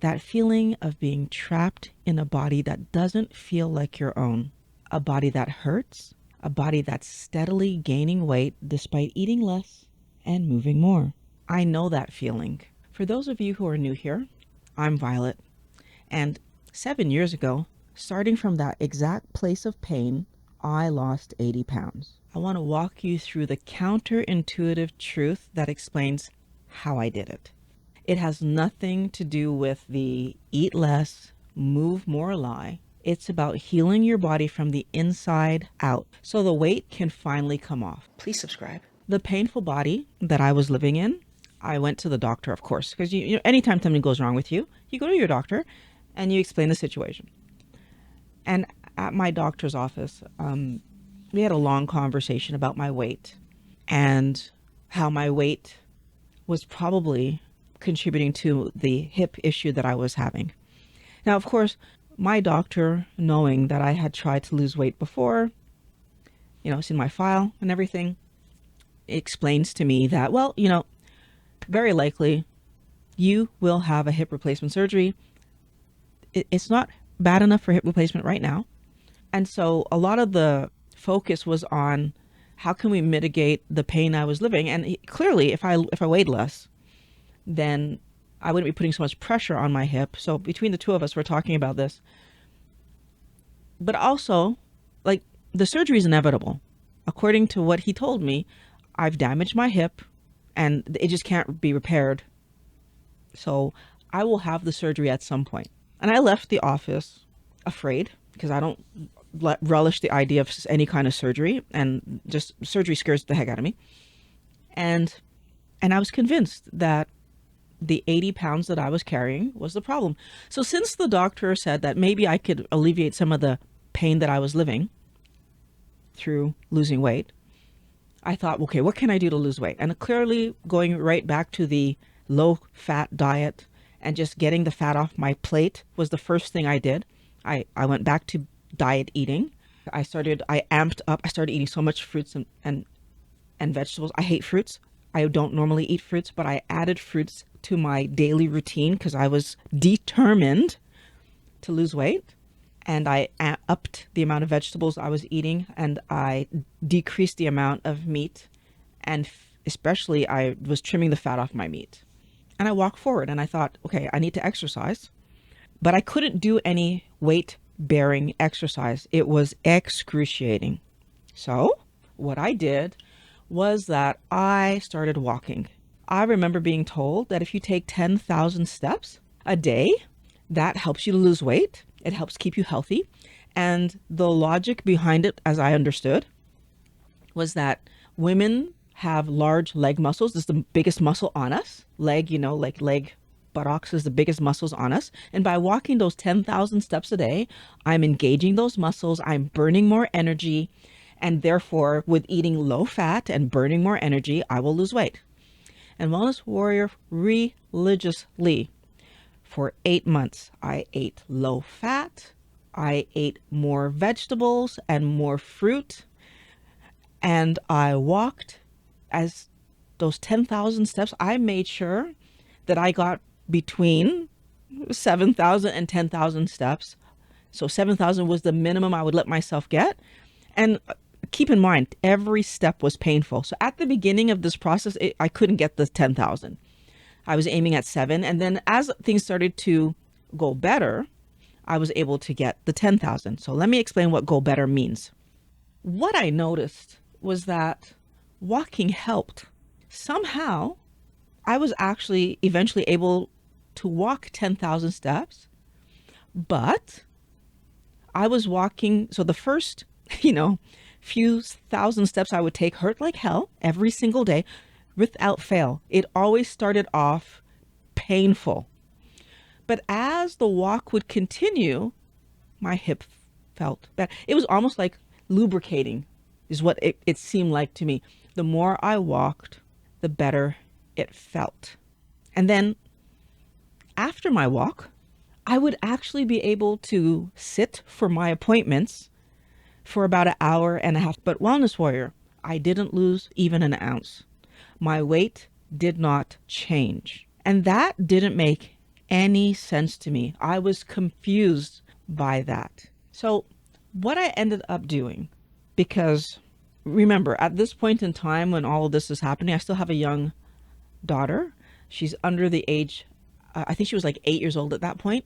That feeling of being trapped in a body that doesn't feel like your own, a body that hurts, a body that's steadily gaining weight despite eating less and moving more. I know that feeling. For those of you who are new here, I'm Violet. And 7 years ago, starting from that exact place of pain, I lost 80 pounds. I want to walk you through the counterintuitive truth that explains how I did it. It has nothing to do with the eat less, move more lie. It's about healing your body from the inside out so the weight can finally come off. Please subscribe. The painful body that I was living in, I went to the doctor, of course, because anytime something goes wrong with you, you go to your doctor and you explain the situation. And at my doctor's office, we had a long conversation about my weight and how my weight was probably contributing to the hip issue that I was having. Now, of course, my doctor, knowing that I had tried to lose weight before, it's in my file and everything, explains to me that, well, very likely you will have a hip replacement surgery. It's not bad enough for hip replacement right now. And so a lot of the focus was on how can we mitigate the pain I was living. And clearly, if I weighed less, then I wouldn't be putting so much pressure on my hip. So between the two of us, we're talking about this. But also, like, the surgery is inevitable. According to what he told me, I've damaged my hip and it just can't be repaired. So I will have the surgery at some point. And I left the office afraid because I don't relish the idea of any kind of surgery, and just surgery scares the heck out of me. And I was convinced that the 80 pounds that I was carrying was the problem. So since the doctor said that maybe I could alleviate some of the pain that I was living through losing weight, I thought, okay, what can I do to lose weight? And clearly going right back to the low fat diet and just getting the fat off my plate was the first thing I did. I went back to diet eating. I amped up. I started eating so much fruits and vegetables. I hate fruits. I don't normally eat fruits, but I added fruits to my daily routine because I was determined to lose weight. And I upped the amount of vegetables I was eating, and I decreased the amount of meat. And especially, I was trimming the fat off my meat. And I walked forward and I thought, okay, I need to exercise. But I couldn't do any weight-bearing exercise. It was excruciating. So what I did was that I started walking. I remember being told that if you take 10,000 steps a day, that helps you to lose weight. It helps keep you healthy. And the logic behind it, as I understood, was that women have large leg muscles. This is the biggest muscle on us. Leg, like leg buttocks is the biggest muscles on us. And by walking those 10,000 steps a day, I'm engaging those muscles. I'm burning more energy. And therefore, with eating low fat and burning more energy, I will lose weight. And Wellness Warrior religiously, for 8 months, I ate low fat. I ate more vegetables and more fruit. And I walked as those 10,000 steps. I made sure that I got between 7,000 and 10,000 steps. So 7,000 was the minimum I would let myself get. And keep in mind, every step was painful. So at the beginning of this process, I couldn't get the 10,000. I was aiming at 7. And then as things started to go better, I was able to get the 10,000. So let me explain what go better means. What I noticed was that walking helped. Somehow, I was actually eventually able to walk 10,000 steps, but I was walking. So the first, few thousand steps I would take hurt like hell every single day without fail. It always started off painful. But as the walk would continue, my hip felt better. It was almost like lubricating is what it seemed like to me. The more I walked, the better it felt. And then after my walk, I would actually be able to sit for my appointments for about an hour and a half. But Wellness Warrior, I didn't lose even an ounce. My weight did not change. And that didn't make any sense to me. I was confused by that. So, what I ended up doing, because remember, at this point in time when all of this is happening, I still have a young daughter. She's under the age, I think she was like 8 years old at that point.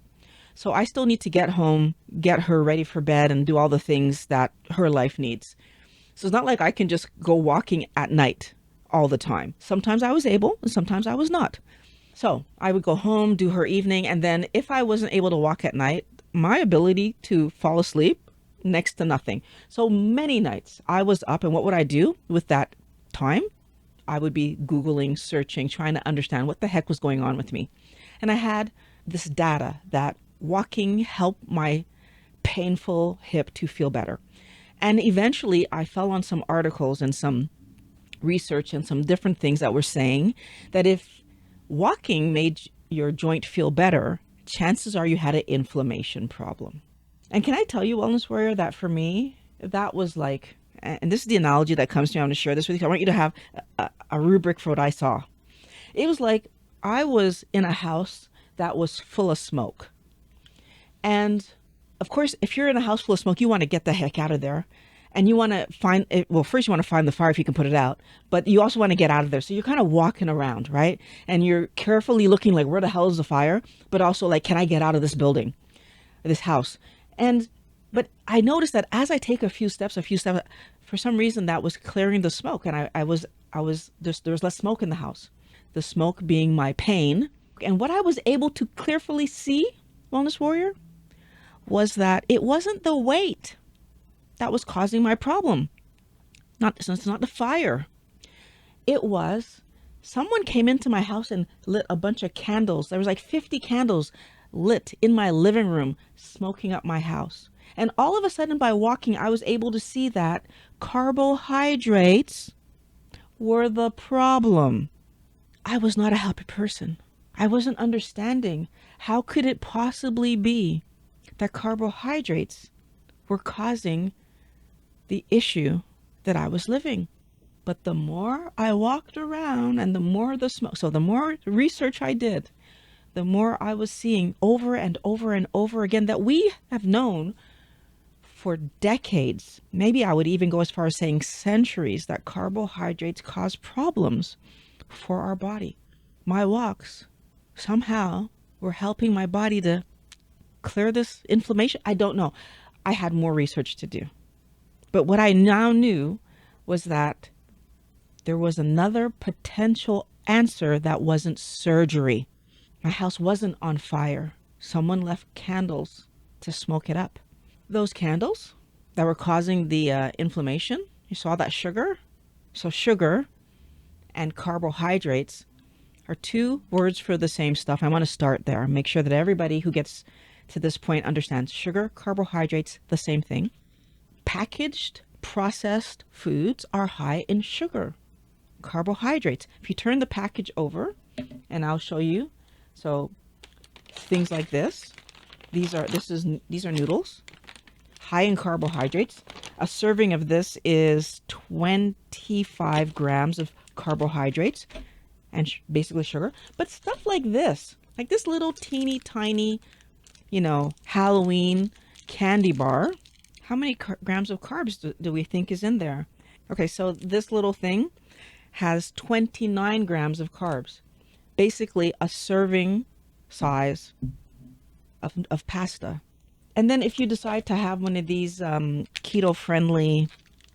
So I still need to get home, get her ready for bed, and do all the things that her life needs. So it's not like I can just go walking at night all the time. Sometimes I was able, and sometimes I was not. So I would go home, do her evening, and then if I wasn't able to walk at night, my ability to fall asleep, next to nothing. So many nights I was up, and what would I do with that time? I would be Googling, searching, trying to understand what the heck was going on with me. And I had this data that walking helped my painful hip to feel better. And eventually I fell on some articles and some research and some different things that were saying that if walking made your joint feel better, chances are you had an inflammation problem. And can I tell you, Wellness Warrior, that for me, that was like, and this is the analogy that comes to me, I'm going to share this with you. I want you to have a rubric for what I saw. It was like I was in a house that was full of smoke. And of course, if you're in a house full of smoke, you want to get the heck out of there. And you want to find it. Well, first you want to find the fire if you can put it out, but you also want to get out of there. So you're kind of walking around, right? And you're carefully looking like, where the hell is the fire? But also like, can I get out of this building, this house? And, but I noticed that as I take a few steps, for some reason that was clearing the smoke. And there was less smoke in the house, the smoke being my pain. And what I was able to clearly see, Wellness Warrior, was that it wasn't the weight that was causing my problem. It's not the fire. It was someone came into my house and lit a bunch of candles. There was like 50 candles lit in my living room, smoking up my house. And all of a sudden, by walking, I was able to see that carbohydrates were the problem. I was not a happy person. I wasn't understanding how could it possibly be that carbohydrates were causing the issue that I was living. But the more I walked around and the more the smoke, so the more research I did, the more I was seeing over and over and over again that we have known for decades, maybe I would even go as far as saying centuries, that carbohydrates cause problems for our body. My walks somehow were helping my body to clear this inflammation. I don't know. I had more research to do. But what I now knew was that there was another potential answer that wasn't surgery. My house wasn't on fire. Someone left candles to smoke it up. Those candles that were causing the inflammation, you saw that sugar? So sugar and carbohydrates are two words for the same stuff. I want to start there. Make sure that everybody who gets to this point understands sugar, carbohydrates, the same thing. Packaged, processed foods are high in sugar, carbohydrates. If you turn the package over, and I'll show you, so things like this, these are noodles, high in carbohydrates. A serving of this is 25 grams of carbohydrates and basically sugar. But stuff like this little teeny tiny, Halloween candy bar, how many grams of carbs do we think is in there? Okay, so this little thing has 29 grams of carbs. Basically a serving size of pasta. And then if you decide to have one of these keto-friendly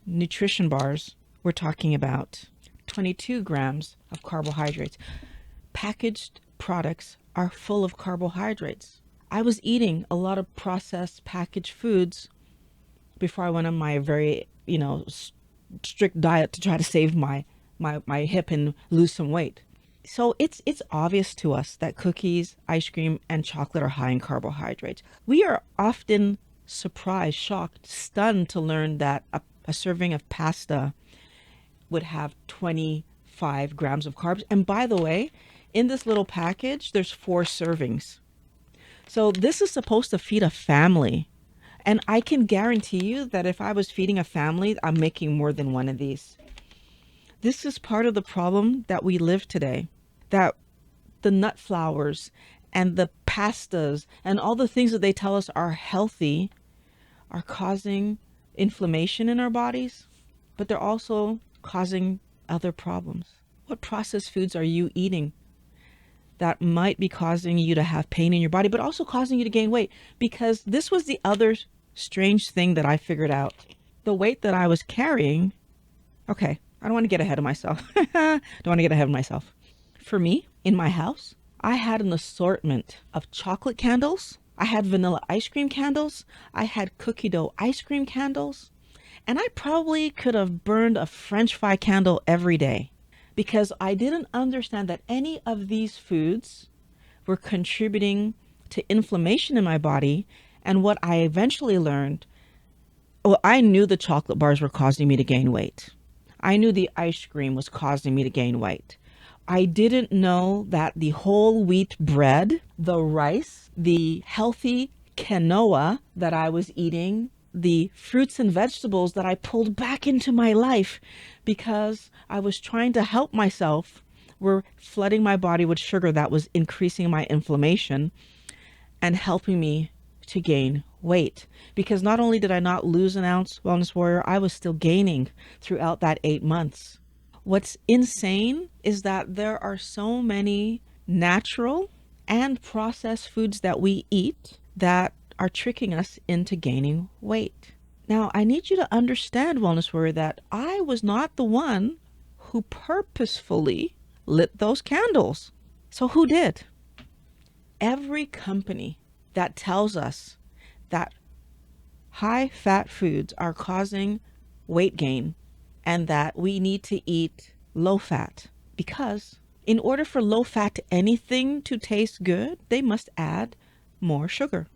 nutrition bars, we're talking about 22 grams of carbohydrates. Packaged products are full of carbohydrates. I was eating a lot of processed packaged foods before I went on my very, strict diet to try to save my hip and lose some weight. So it's obvious to us that cookies, ice cream, and chocolate are high in carbohydrates. We are often surprised, shocked, stunned to learn that a serving of pasta would have 25 grams of carbs. And by the way, in this little package, there's 4 servings. So this is supposed to feed a family. And I can guarantee you that if I was feeding a family, I'm making more than one of these. This is part of the problem that we live today, that the nut flours and the pastas and all the things that they tell us are healthy are causing inflammation in our bodies, but they're also causing other problems. What processed foods are you eating that might be causing you to have pain in your body, but also causing you to gain weight? Because this was the other strange thing that I figured out. The weight that I was carrying, okay, I don't want to get ahead of myself. Don't want to get ahead of myself. For me, in my house, I had an assortment of chocolate candles. I had vanilla ice cream candles. I had cookie dough ice cream candles. And I probably could have burned a French fry candle every day because I didn't understand that any of these foods were contributing to inflammation in my body. And what I eventually learned, well, I knew the chocolate bars were causing me to gain weight. I knew the ice cream was causing me to gain weight. I didn't know that the whole wheat bread, the rice, the healthy quinoa that I was eating, the fruits and vegetables that I pulled back into my life because I was trying to help myself, were flooding my body with sugar that was increasing my inflammation and helping me to gain weight. Because not only did I not lose an ounce, Wellness Warrior, I was still gaining throughout that 8 months. What's insane is that there are so many natural and processed foods that we eat that are tricking us into gaining weight. Now, I need you to understand, Wellness Warrior, that I was not the one who purposefully lit those candles. So who did? Every company that tells us that high fat foods are causing weight gain and that we need to eat low fat, because in order for low fat anything to taste good, they must add more sugar.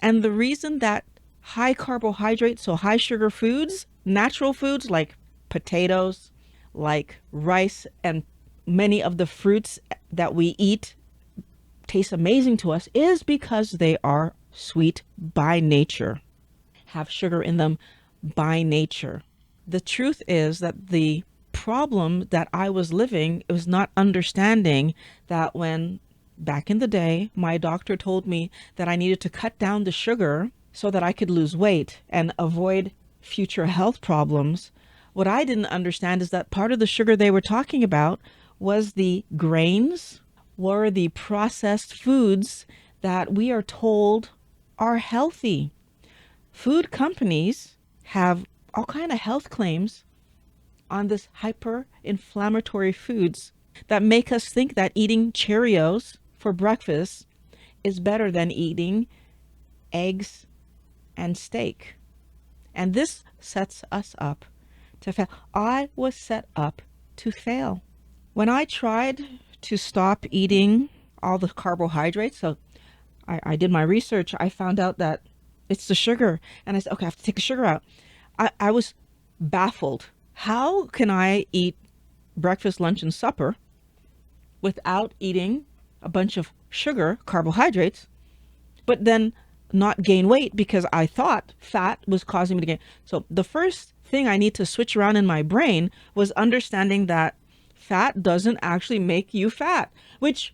And the reason that high carbohydrates, so high sugar foods, natural foods like potatoes, like rice, and many of the fruits that we eat taste amazing to us is because they are sweet by nature, have sugar in them by nature. The truth is that the problem that I was living, it was not understanding that when back in the day, my doctor told me that I needed to cut down the sugar so that I could lose weight and avoid future health problems. What I didn't understand is that part of the sugar they were talking about was the grains, were the processed foods that we are told are healthy. Food companies have all kind of health claims on this hyper-inflammatory foods that make us think that eating Cheerios for breakfast is better than eating eggs and steak. And this sets us up to fail. I was set up to fail. When I tried to stop eating all the carbohydrates, so I did my research, I found out that it's the sugar. And I said, okay, I have to take the sugar out. I was baffled. How can I eat breakfast, lunch, and supper without eating a bunch of sugar, carbohydrates, but then not gain weight because I thought fat was causing me to gain? So the first thing I need to switch around in my brain was understanding that fat doesn't actually make you fat, which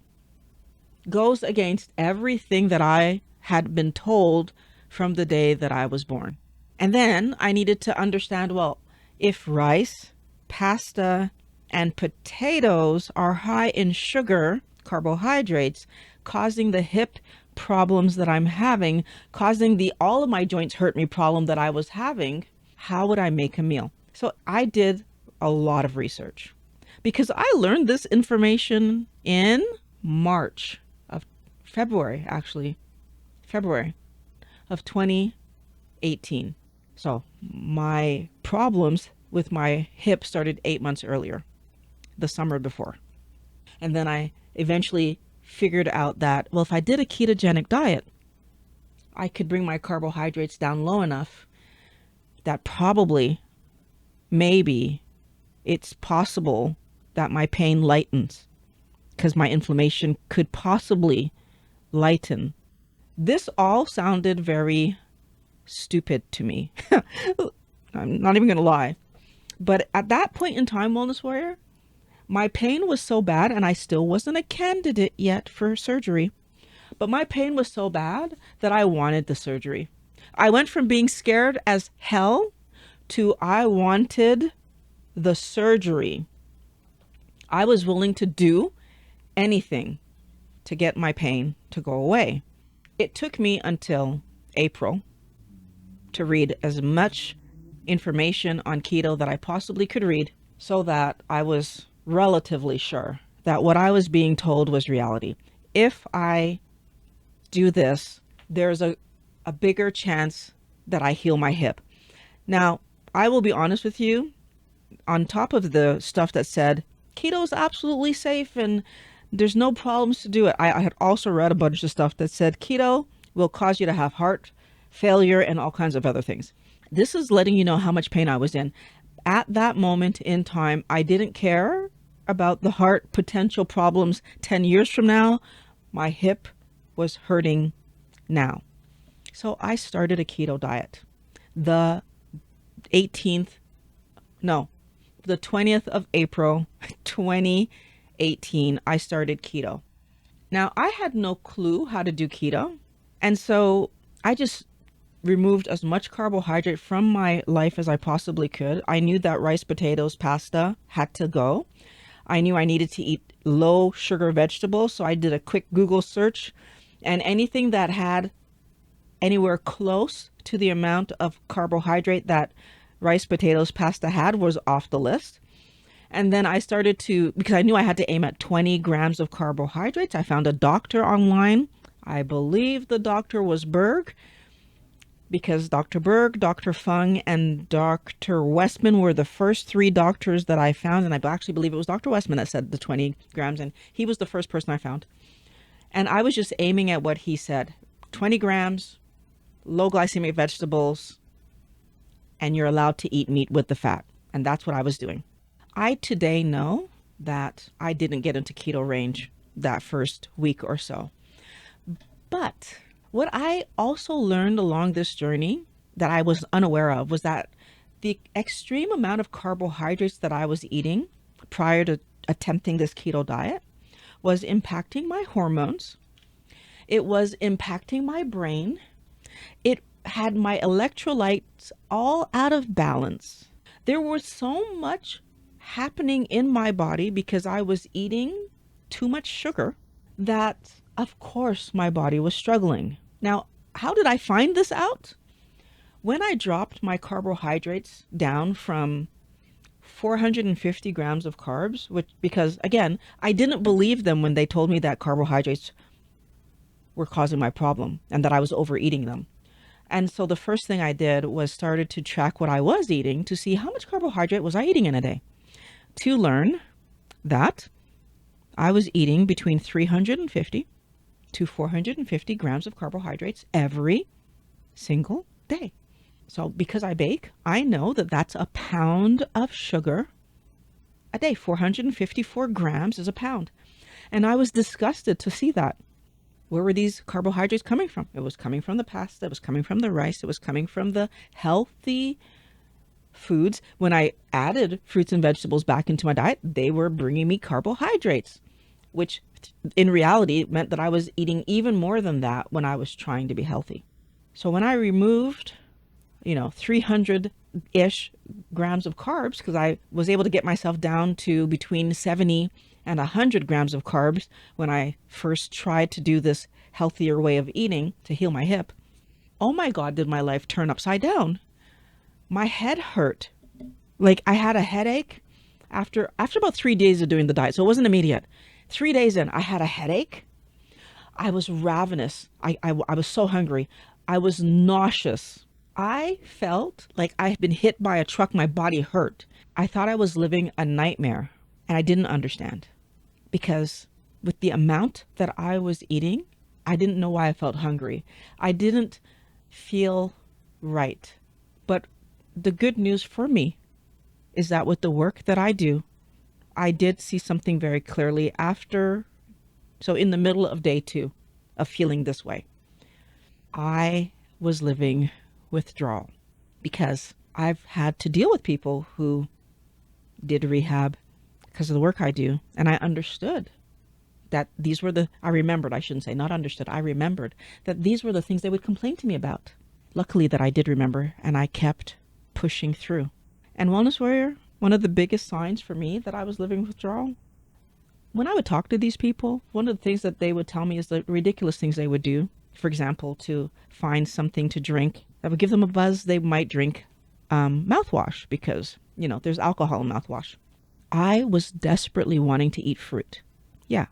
goes against everything that I had been told from the day that I was born. And then I needed to understand, well, if rice, pasta, and potatoes are high in sugar, carbohydrates, causing the hip problems that I'm having, causing the all of my joints hurt me problem that I was having, how would I make a meal? So I did a lot of research because I learned this information in February of 2018. So my problems with my hip started 8 months earlier, the summer before. And then I eventually figured out that, well, if I did a ketogenic diet, I could bring my carbohydrates down low enough that probably, maybe, it's possible that my pain lightens because my inflammation could possibly lighten. This all sounded very stupid to me. I'm not even going to lie. But at that point in time, Wellness Warrior, my pain was so bad and I still wasn't a candidate yet for surgery. But my pain was so bad that I wanted the surgery. I went from being scared as hell to I wanted the surgery. I was willing to do anything to get my pain to go away. It took me until April to read as much information on keto that I possibly could read so that I was relatively sure that what I was being told was reality. If I do this, there's a bigger chance that I heal my hip. Now, I will be honest with you, on top of the stuff that said keto is absolutely safe and there's no problems to do it, I had also read a bunch of stuff that said keto will cause you to have heart failure and all kinds of other things. This is letting you know how much pain I was in. At that moment in time, I didn't care about the heart potential problems 10 years from now. My hip was hurting now. So I started a keto diet. The 18th, no, the 20th of April, 2018, I started keto. Now, I had no clue how to do keto. And so I just removed as much carbohydrate from my life as I possibly could. I knew that rice, potatoes, pasta had to go. I knew I needed to eat low sugar vegetables. So I did a quick Google search, and anything that had anywhere close to the amount of carbohydrate that rice, potatoes, pasta had was off the list. And then I started to, because I knew I had to aim at 20 grams of carbohydrates, I found a doctor online. I believe the doctor was Berg, because Dr. Berg, Dr. Fung, and Dr. Westman were the first three doctors that I found. And I actually believe it was Dr. Westman that said the 20 grams. And he was the first person I found. And I was just aiming at what he said. 20 grams, low glycemic vegetables, and you're allowed to eat meat with the fat. And that's what I was doing. I today know that I didn't get into keto range that first week or so. But what I also learned along this journey that I was unaware of was that the extreme amount of carbohydrates that I was eating prior to attempting this keto diet was impacting my hormones. It was impacting my brain. It had my electrolytes all out of balance. There was so much happening in my body because I was eating too much sugar that, of course, my body was struggling. Now, how did I find this out? When I dropped my carbohydrates down from 450 grams of carbs, which, because again, I didn't believe them when they told me that carbohydrates were causing my problem and that I was overeating them. And so the first thing I did was started to track what I was eating to see how much carbohydrate was I eating in a day, to learn that I was eating between 350 to 450 grams of carbohydrates every single day. So because I bake, I know that that's a pound of sugar a day. 454 grams is a pound. And I was disgusted to see that. Where were these carbohydrates coming from? It was coming from the pasta, it was coming from the rice, it was coming from the healthy foods. When I added fruits and vegetables back into my diet, they were bringing me carbohydrates, which in reality meant that I was eating even more than that when I was trying to be healthy. So when I removed, 300-ish grams of carbs, because I was able to get myself down to between 70 and 100 grams of carbs when I first tried to do this healthier way of eating to heal my hip. Oh my God, did my life turn upside down. My head hurt. Like I had a headache after about 3 days of doing the diet. So it wasn't immediate. 3 days in, I had a headache. I was ravenous. I was so hungry. I was nauseous. I felt like I had been hit by a truck. My body hurt. I thought I was living a nightmare, and I didn't understand. Because with the amount that I was eating, I didn't know why I felt hungry. I didn't feel right. But the good news for me is that with the work that I do, I did see something very clearly so in the middle of day 2 of feeling this way. I was living withdrawal because I've had to deal with people who did rehab because of the work I do. And I understood that these were I remembered, I shouldn't say, not understood, I remembered that these were the things they would complain to me about. Luckily that I did remember, and I kept pushing through. And Wellness Warrior, one of the biggest signs for me that I was living withdrawal, when I would talk to these people, one of the things that they would tell me is the ridiculous things they would do. For example, to find something to drink that would give them a buzz, they might drink mouthwash because, there's alcohol in mouthwash. I was desperately wanting to eat fruit. Yeah,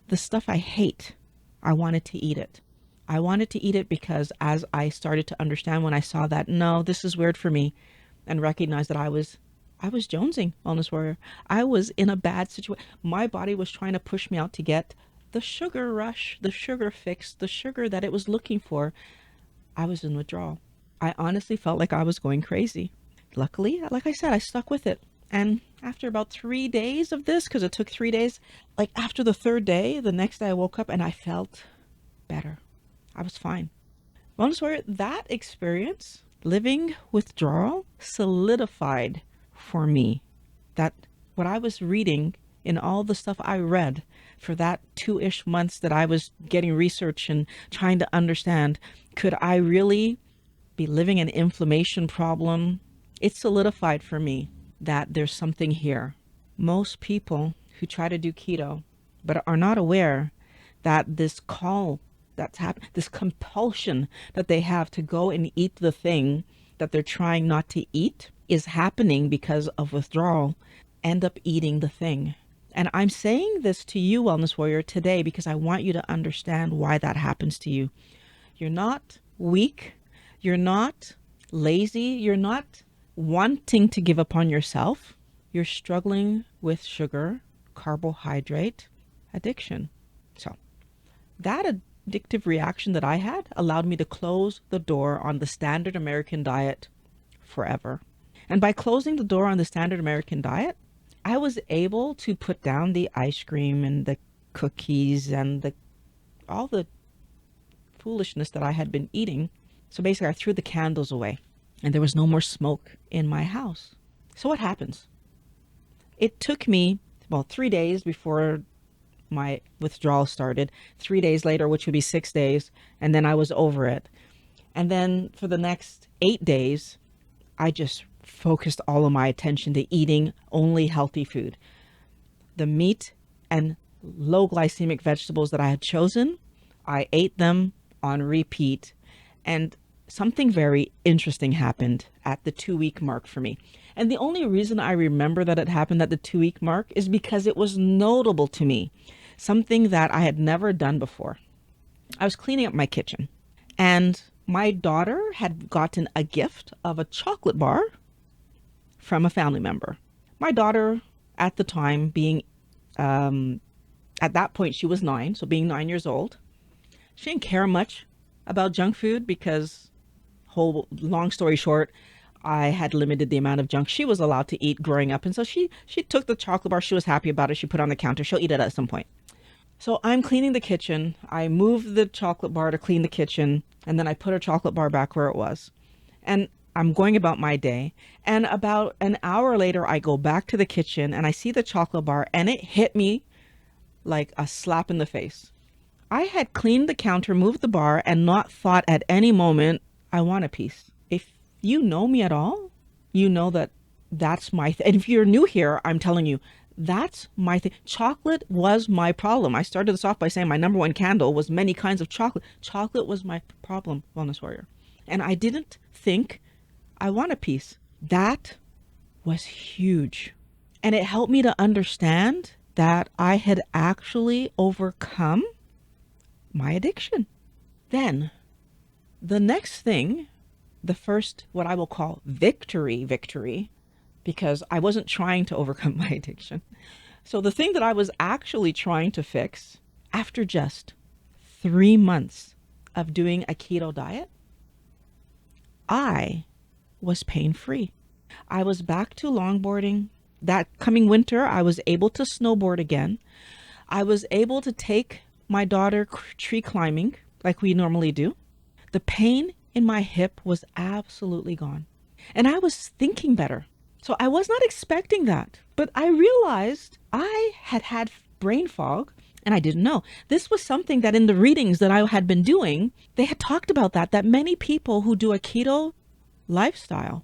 the stuff I hate, I wanted to eat it. I wanted to eat it because as I started to understand when I saw that, no, this is weird for me, and recognize that I was jonesing, Wellness Warrior. I was in a bad situation. My body was trying to push me out to get the sugar rush, the sugar fix, the sugar that it was looking for. I was in withdrawal. I honestly felt like I was going crazy. Luckily, like I said, I stuck with it. And after about 3 days of this, because it took 3 days, like after the third day, the next day I woke up and I felt better. I was fine. Wellness Warrior, that experience, living withdrawal, solidified for me that what I was reading in all the stuff I read for that 2-ish months that I was getting research and trying to understand, could I really be living an inflammation problem? It solidified for me that there's something here. Most people who try to do keto but are not aware that this call that's happening, this compulsion that they have to go and eat the thing that they're trying not to eat, is happening because of withdrawal, end up eating the thing. And I'm saying this to you, Wellness Warrior, today because I want you to understand why that happens to you. You're not weak. You're not lazy. You're not wanting to give up on yourself. You're struggling with sugar, carbohydrate addiction. So that addictive reaction that I had allowed me to close the door on the standard American diet forever. And by closing the door on the standard American diet, I was able to put down the ice cream and the cookies and all the foolishness that I had been eating. So basically I threw the candles away and there was no more smoke in my house. So what happens? It took me, 3 days before my withdrawal started, 3 days later, which would be 6 days, and then I was over it. And then for the next 8 days, I just focused all of my attention to eating only healthy food. The meat and low glycemic vegetables that I had chosen, I ate them on repeat. And something very interesting happened at the 2-week mark for me. And the only reason I remember that it happened at the 2-week mark is because it was notable to me. Something that I had never done before. I was cleaning up my kitchen and my daughter had gotten a gift of a chocolate bar from a family member. My daughter at the time being, at that point she was 9, so being 9 years old, she didn't care much about junk food because, long story short, I had limited the amount of junk she was allowed to eat growing up. And so she took the chocolate bar. She was happy about it. She put it on the counter. She'll eat it at some point. So I'm cleaning the kitchen. I moved the chocolate bar to clean the kitchen. And then I put her chocolate bar back where it was. And I'm going about my day. And about an hour later, I go back to the kitchen and I see the chocolate bar and it hit me like a slap in the face. I had cleaned the counter, moved the bar, and not thought at any moment, I want a piece. If you know me at all, you know that that's my thing. And if you're new here, I'm telling you, that's my thing. Chocolate was my problem. I started this off by saying my number one candle was many kinds of chocolate. Chocolate was my problem, Wellness Warrior. And I didn't think I want a piece. That was huge. And it helped me to understand that I had actually overcome my addiction. Then the next thing, the first, what I will call victory, because I wasn't trying to overcome my addiction. So the thing that I was actually trying to fix after just 3 months of doing a keto diet, I was pain-free. I was back to longboarding. That coming winter, I was able to snowboard again. I was able to take my daughter tree climbing like we normally do. The pain in my hip was absolutely gone. And I was thinking better. So I was not expecting that. But I realized I had had brain fog And I didn't know. This was something that in the readings that I had been doing, they had talked about that many people who do a keto lifestyle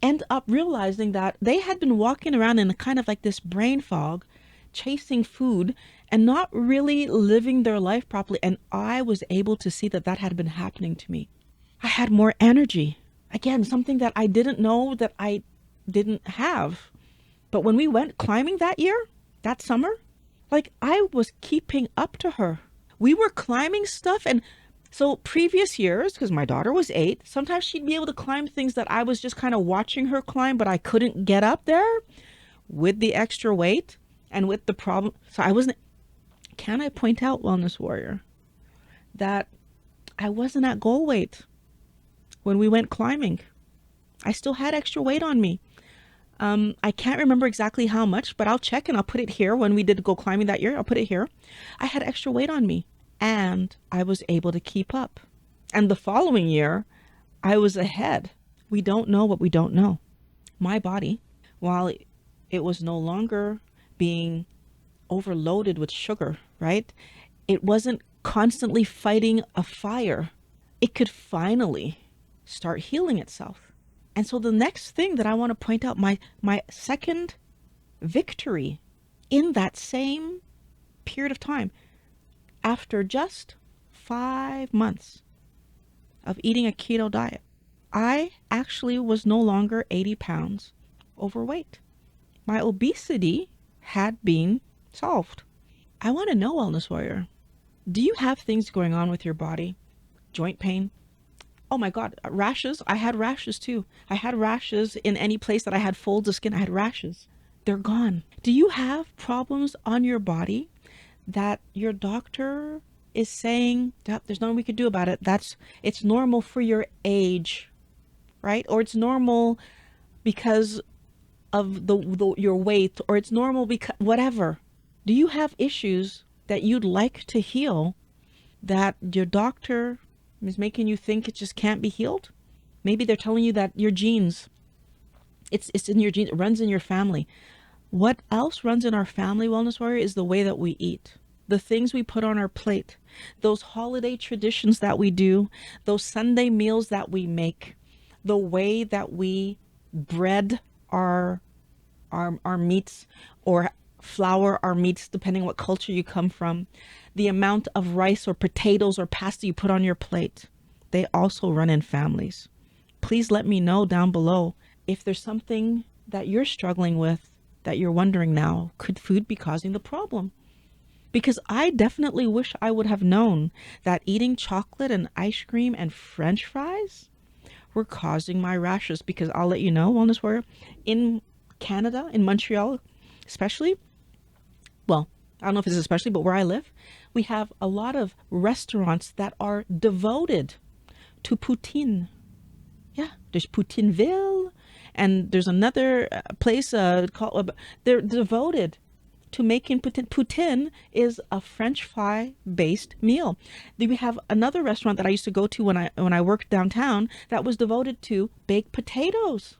end up realizing that they had been walking around in a kind of like this brain fog, chasing food and not really living their life properly. And I was able to see that had been happening to me. I had more energy. Again, something that I didn't know that I didn't have. But when we went climbing that year, that summer, like I was keeping up to her. We were climbing stuff. And so previous years, because my daughter was 8, sometimes she'd be able to climb things that I was just kind of watching her climb, but I couldn't get up there with the extra weight and with the problem. So I wasn't, can I point out, Wellness Warrior, that I wasn't at goal weight when we went climbing. I still had extra weight on me. I can't remember exactly how much, but I'll check and I'll put it here. When we did go climbing that year, I'll put it here. I had extra weight on me and I was able to keep up. And the following year, I was ahead. We don't know what we don't know. My body, while it was no longer being overloaded with sugar, right? It wasn't constantly fighting a fire. It could finally start healing itself. And so the next thing that I want to point out, my second victory in that same period of time, after just 5 months of eating a keto diet, I actually was no longer 80 pounds overweight. My obesity had been solved. I want to know, Wellness Warrior, do you have things going on with your body? Joint pain? Oh my God, rashes. I had rashes too. I had rashes in any place that I had folds of skin. I had rashes. They're gone. Do you have problems on your body that your doctor is saying that there's nothing we could do about it? It's normal for your age, right? Or it's normal because of your weight, or it's normal because whatever. Do you have issues that you'd like to heal that your doctor is making you think it just can't be healed? Maybe they're telling you that your genes, it's in your genes, it runs in your family. What else runs in our family, Wellness Warrior, is the way that we eat, the things we put on our plate, those holiday traditions that we do, those Sunday meals that we make, the way that we bread our meats or flour our meats, depending on what culture you come from, the amount of rice or potatoes or pasta you put on your plate. They also run in families. Please let me know down below if there's something that you're struggling with that you're wondering now, could food be causing the problem? Because I definitely wish I would have known that eating chocolate and ice cream and French fries were causing my rashes. Because I'll let you know, Wellness Warrior, in Canada, in Montreal especially, well, I don't know if it's especially, but where I live, we have a lot of restaurants that are devoted to poutine. Yeah, there's Poutineville, and there's another place called, they're devoted to making poutine. Poutine is a French fry-based meal. Then we have another restaurant that I used to go to when I worked downtown that was devoted to baked potatoes.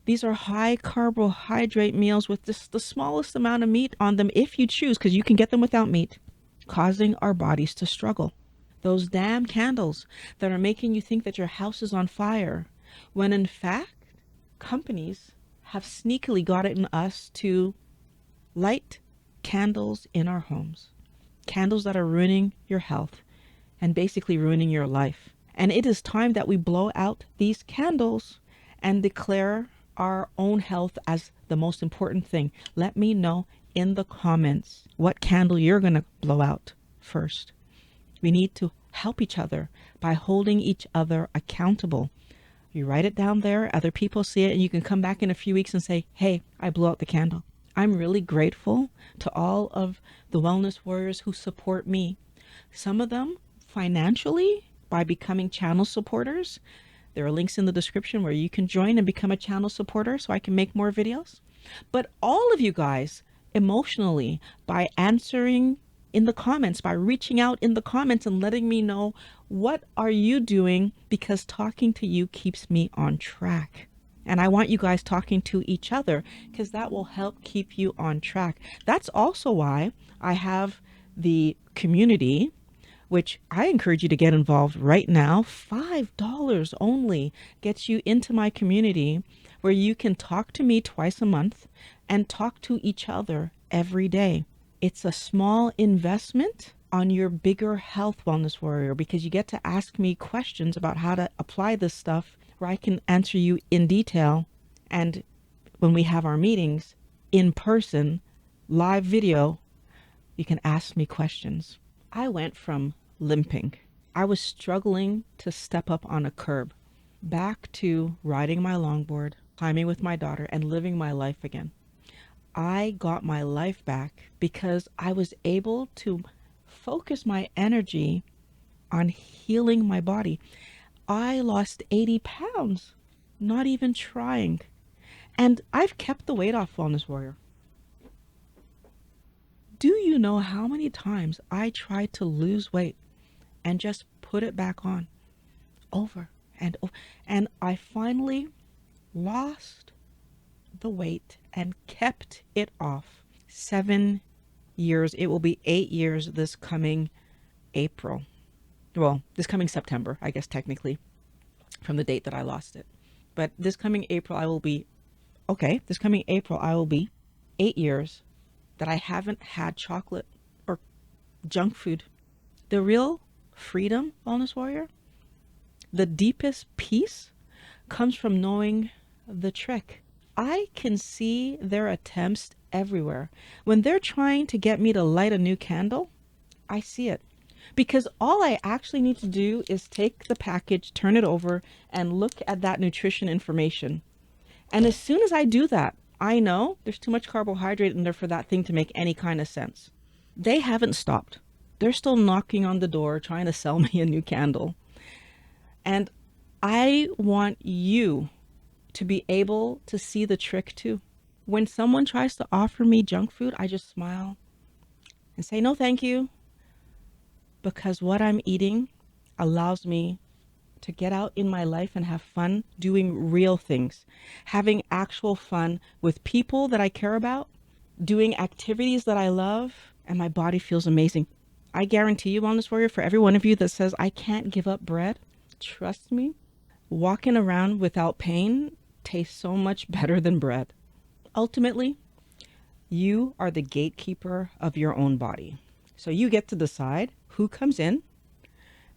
These are high carbohydrate meals with just the smallest amount of meat on them if you choose, because you can get them without meat, causing our bodies to struggle. Those damn candles that are making you think that your house is on fire, when in fact, companies have sneakily gotten us to light candles in our homes. Candles that are ruining your health and basically ruining your life. And it is time that we blow out these candles and declare our own health as the most important thing. Let me know in the comments what candle you're going to blow out first. We need to help each other by holding each other accountable. You write it down there, other people see it, and you can come back in a few weeks and say, hey, I blew out the candle. I'm really grateful to all of the Wellness Warriors who support me. Some of them financially by becoming channel supporters. There are links in the description where you can join and become a channel supporter so I can make more videos. But all of you guys emotionally by answering in the comments, by reaching out in the comments and letting me know what are you doing, because talking to you keeps me on track. And I want you guys talking to each other because that will help keep you on track. That's also why I have the community, which I encourage you to get involved right now. $5 only gets you into my community where you can talk to me twice a month and talk to each other every day. It's a small investment on your bigger health wellness warrior because you get to ask me questions about how to apply this stuff where I can answer you in detail. And when we have our meetings in person, live video, you can ask me questions. I went from limping, I was struggling to step up on a curb, back to riding my longboard, climbing with my daughter, and living my life again. I got my life back because I was able to focus my energy on healing my body. I lost 80 pounds, not even trying. And I've kept the weight off, Wellness Warrior. Do you know how many times I tried to lose weight and just put it back on over and over? And I finally lost the weight and kept it off. 7 years. It will be 8 years this coming April. Well, this coming September, I guess technically, from the date that I lost it. But this coming April, I will be 8 years that I haven't had chocolate or junk food. The real freedom, Wellness Warrior, the deepest peace comes from knowing the trick. I can see their attempts everywhere. When they're trying to get me to light a new candle, I see it. Because all I actually need to do is take the package, turn it over, and look at that nutrition information. And as soon as I do that, I know there's too much carbohydrate in there for that thing to make any kind of sense. They haven't stopped. They're still knocking on the door, trying to sell me a new candle. And I want you to be able to see the trick too. When someone tries to offer me junk food, I just smile and say, no, thank you. Because what I'm eating allows me to get out in my life and have fun doing real things, having actual fun with people that I care about, doing activities that I love, and my body feels amazing. I guarantee you, Wellness Warrior, for every one of you that says, I can't give up bread, trust me, walking around without pain tastes so much better than bread. Ultimately, you are the gatekeeper of your own body. So you get to decide who comes in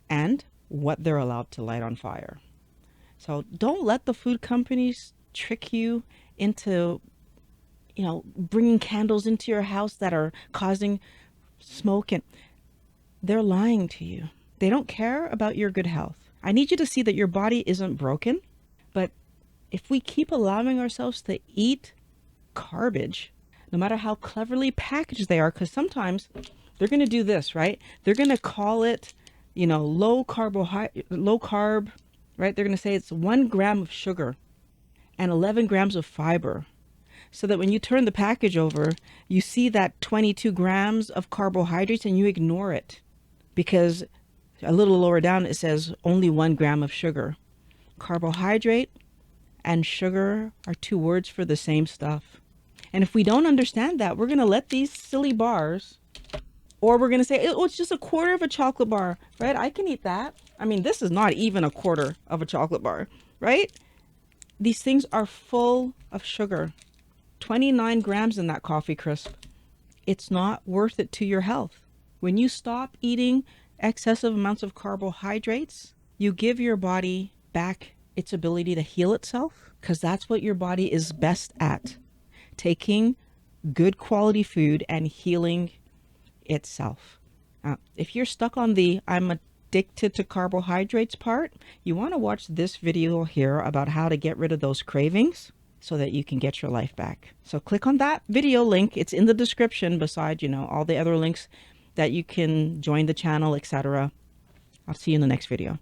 and what they're allowed to light on fire. So don't let the food companies trick you into, bringing candles into your house that are causing smoke, and they're lying to you. They don't care about your good health. I need you to see that your body isn't broken, but if we keep allowing ourselves to eat garbage, no matter how cleverly packaged they are, because sometimes they're going to do this, right? They're going to call it, low carb, right? They're going to say it's 1 gram of sugar and 11 grams of fiber. So that when you turn the package over, you see that 22 grams of carbohydrates and you ignore it because a little lower down it says only 1 gram of sugar. Carbohydrate and sugar are 2 words for the same stuff. And if we don't understand that, we're going to let these silly bars, or we're going to say, oh, it's just a quarter of a chocolate bar, right? I can eat that. I mean, this is not even a quarter of a chocolate bar, right? These things are full of sugar. 29 grams in that coffee crisp. It's not worth it to your health. When you stop eating excessive amounts of carbohydrates, you give your body back its ability to heal itself, because that's what your body is best at. Taking good quality food and healing itself. If you're stuck on the I'm addicted to carbohydrates part, you want to watch this video here about how to get rid of those cravings so that you can get your life back. So click on that video link. It's in the description beside, all the other links that you can join the channel, etc. I'll see you in the next video.